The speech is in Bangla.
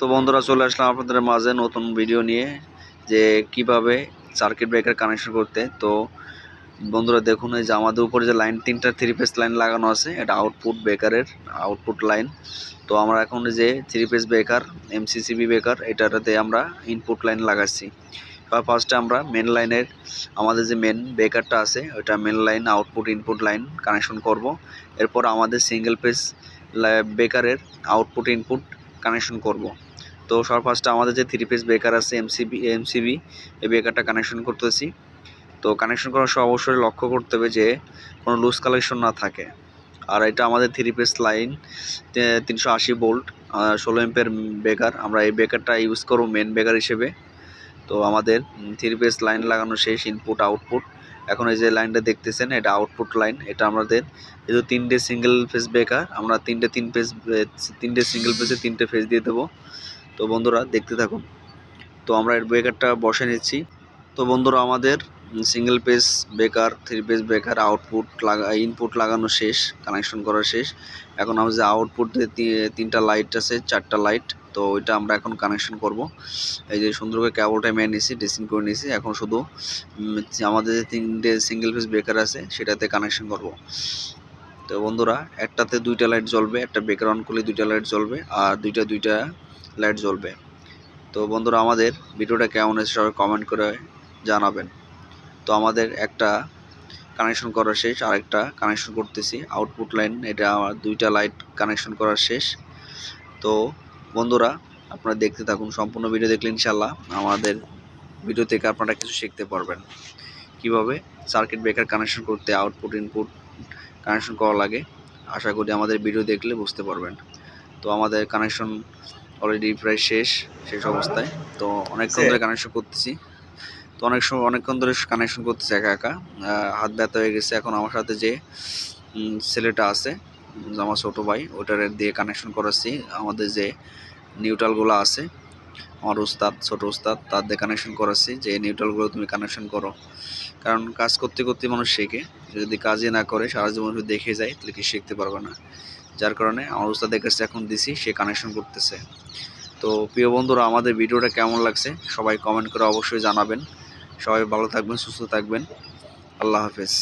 তো বন্ধুরা চলে আসলাম আপনাদের মাঝে নতুন ভিডিও নিয়ে যে কিভাবে সার্কিট ব্রেকার কানেকশন করতে। তো বন্ধুরা দেখুন, এই যে আমাদের উপরে যে লাইন তিনটা 3 পেজ লাইন লাগানো আছে, এটা আউটপুট ব্রেকারের আউটপুট লাইন। তো আমরা এখন যে 3 পেজ ব্রেকার এমসিসিবি ব্রেকার এটাতে আমরা ইনপুট লাইন লাগাচ্ছি। ফার্স্টে আমরা মেন লাইনের আমাদের যে মেন ব্রেকারটা আছে ওইটা main line output input line connection করব। এরপর আমাদের সিঙ্গেল পেজ ব্রেকারের আউটপুট ইনপুট কানেকশন করব। তো ফার্স্টে আমাদের যে 3 পেজ ব্রেকার আছে এমসিবি এই ব্রেকারটা কানেকশন করতেছি। তো কানেকশন করার সময় অবশ্যই লক্ষ্য করতে হবে যে কোনো লুজ কালেকশন না থাকে। আর এটা আমাদের 3 page line 380 volt 16 ampere breaker. আমরা এই ব্রেকারটা ইউজ করব মেন ব্রেকার হিসেবে। তো আমাদের 3 পেজ লাইন লাগানো শেষ, ইনপুট আউটপুট। এখন এই যে লাইনটা দেখতেছেন এটা আউটপুট লাইন। এটা আমাদের যেহেতু 3টে সিঙ্গেল ফেজ ব্রেকার, আমরা 3টে সিঙ্গেল পেজে 3টে ফেজ দিয়ে দেবো। তো বন্ধুরা দেখতে থাকুন। তো আমরা এর ব্রেকারটা বসে নিচ্ছি। তো বন্ধুরা আমাদের single page breaker 3 page breaker output input লাগানো শেষ, কানেকশন করা শেষ। এখন আমাদের যে আউটপুট 3টা লাইট আছে, 4টা লাইট, তো ওইটা আমরা এখন কানেকশন করব। এই যে সুন্দর করে কেবলটা মেরে নিয়েছি, ড্রেসিং করে নিয়েছি। এখন শুধু আমাদের যে 3টে সিঙ্গেল পেজ ব্রেকার আছে সেটাতে কানেকশন করব। তো বন্ধুরা একটাতে 2টা লাইট জ্বলবে, একটা ব্রেকার অন করলে 2টা লাইট জ্বলবে আর দুইটা লাইট জ্বলবে। তো বন্ধুরা আমাদের ভিডিওটা কেমন হয়েছে সবাই কমেন্ট করে জানাবেন। তো আমাদের একটা কানেকশন করা শেষ, আরেকটা কানেকশন করতেছি আউটপুট লাইন। এটা আমার 2টা লাইট কানেকশন করা শেষ। তো বন্ধুরা আপনারা দেখতে থাকুন, সম্পূর্ণ ভিডিও দেখলে ইনশাল্লাহ আমাদের ভিডিও থেকে আপনারা কিছু শিখতে পারবেন কিভাবে সার্কিট ব্রেকার কানেকশন করতে, আউটপুট ইনপুট কানেকশন করা লাগে। আশা করি আমাদের ভিডিও দেখলে বুঝতে পারবেন। তো আমাদের কানেকশন অলরেডি প্রায় শেষ অবস্থায়। তো অনেকক্ষণ ধরে কানেকশন করতেছি। তো অনেকক্ষণ ধরে কানেকশন করতেছি একা একা, হাত ব্যথা হয়ে গেছে। এখন আমার সাথে যে ছেলেটা আছে, আমার ছোটো ভাই, ওটার দিয়ে কানেকশন করাচ্ছি। আমাদের যে নিউট্রালগুলো আছে, আমার ছোটো উস্তাদ, তার দিয়ে কানেকশন করাচ্ছি যে নিউট্রালগুলো তুমি কানেকশন করো। কারণ কাজ করতে করতে মানুষ শেখে, যদি কাজই না করে সারা জীবন দেখে যায় তাহলে কি শিখতে পারবে না। যার কারণে আমার উস্তাদের কাছে এখন দিছি, সে কানেকশন করতেছে। তো প্রিয় বন্ধুরা আমাদের ভিডিওটা কেমন লাগছে সবাই কমেন্ট করে অবশ্যই জানাবেন। সবাই ভালো থাকবেন, সুস্থ থাকবেন। আল্লাহ হাফেজ।